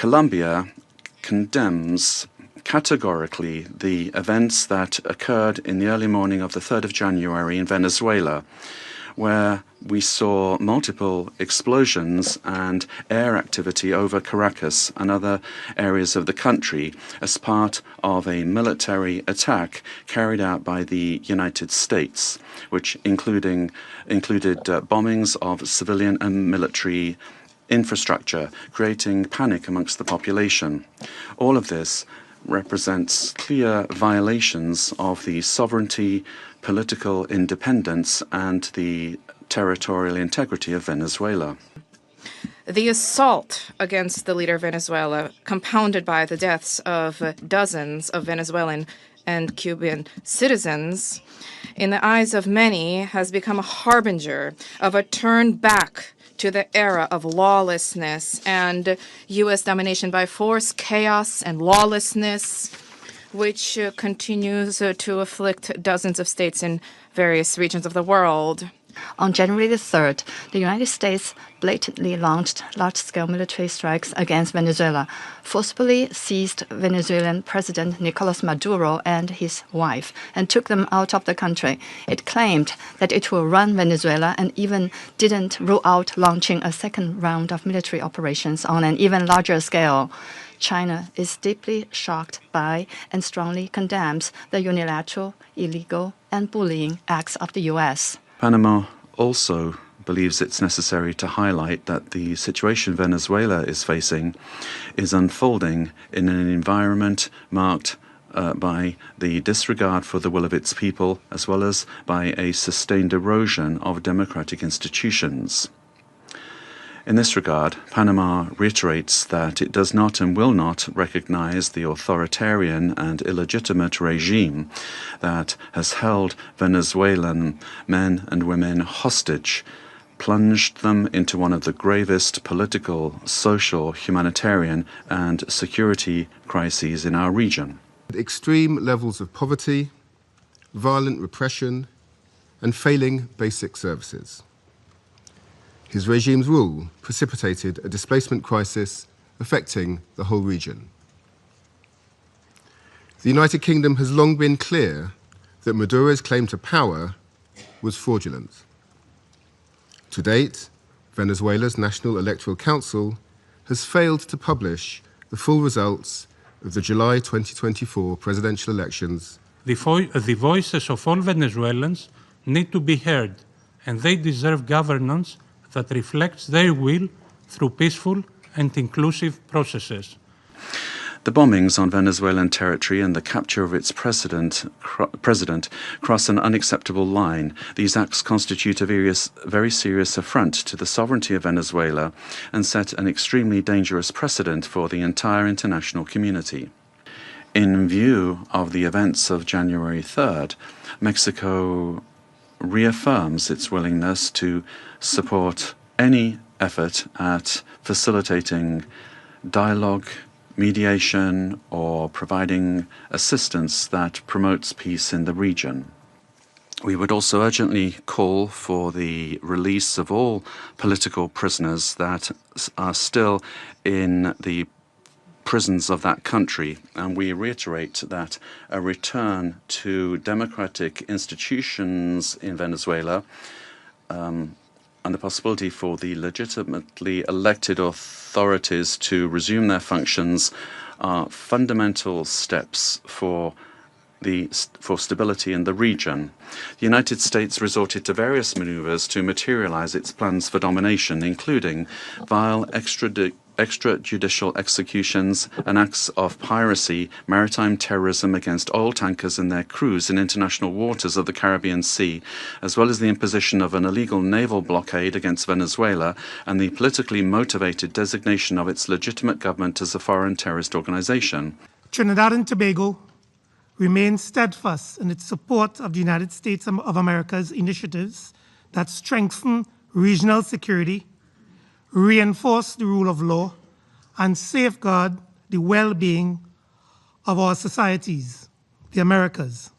Colombia condemns categorically the events that occurred in the early morning of the 3rd of January in Venezuela, where we saw multiple explosions and air activity over Caracas and other areas of the country as part of a military attack carried out by the United States, which included bombings of civilian and military infrastructure, creating panic amongst the population. All of this represents clear violations of the sovereignty, political independence, and the territorial integrity of Venezuela. The assault against the leader of Venezuela, compounded by the deaths of dozens of Venezuelan and Cuban citizens, in the eyes of many, has become a harbinger of a turn back to the era of lawlessness and U.S. domination by force, chaos, and lawlessness, which continues to afflict dozens of states in various regions of the world. On January the 3rd, the United States blatantly launched large-scale military strikes against Venezuela, forcibly seized Venezuelan President Nicolás Maduro and his wife, and took them out of the country. It claimed that it will run Venezuela and even didn't rule out launching a second round of military operations on an even larger scale. China is deeply shocked by and strongly condemns the unilateral, illegal, and bullying acts of the U.S. Panama also believes it's necessary to highlight that the situation Venezuela is facing is unfolding in an environment marked by the disregard for the will of its people, as well as by a sustained erosion of democratic institutions. In this regard, Panama reiterates that it does not and will not recognize the authoritarian and illegitimate regime that has held Venezuelan men and women hostage, plunged them into one of the gravest political, social, humanitarian, and security crises in our region. Extreme levels of poverty, violent repression, and failing basic services. His regime's rule precipitated a displacement crisis affecting the whole region. The United Kingdom has long been clear that Maduro's claim to power was fraudulent. To date, Venezuela's National Electoral Council has failed to publish the full results of the July 2024 presidential elections. The voices of all Venezuelans need to be heard, and they deserve governance that reflects their will through peaceful and inclusive processes. The bombings on Venezuelan territory and the capture of its president cross an unacceptable line. These acts constitute a very serious affront to the sovereignty of Venezuela and set an extremely dangerous precedent for the entire international community. In view of the events of January 3rd, Mexico reaffirms its willingness to support any effort at facilitating dialogue, mediation, or providing assistance that promotes peace in the region. We would also urgently call for the release of all political prisoners that are still in the prisons of that country, and we reiterate that a return to democratic institutions in Venezuela and the possibility for the legitimately elected authorities to resume their functions are fundamental steps for stability in the region. The United States resorted to various maneuvers to materialize its plans for domination, including vile extrajudicial executions and acts of piracy, maritime terrorism against oil tankers and their crews in international waters of the Caribbean Sea, as well as the imposition of an illegal naval blockade against Venezuela and the politically motivated designation of its legitimate government as a foreign terrorist organization. Trinidad and Tobago remains steadfast in its support of the United States of America's initiatives that strengthen regional security, reinforce the rule of law, and safeguard the well-being of our societies, the Americas.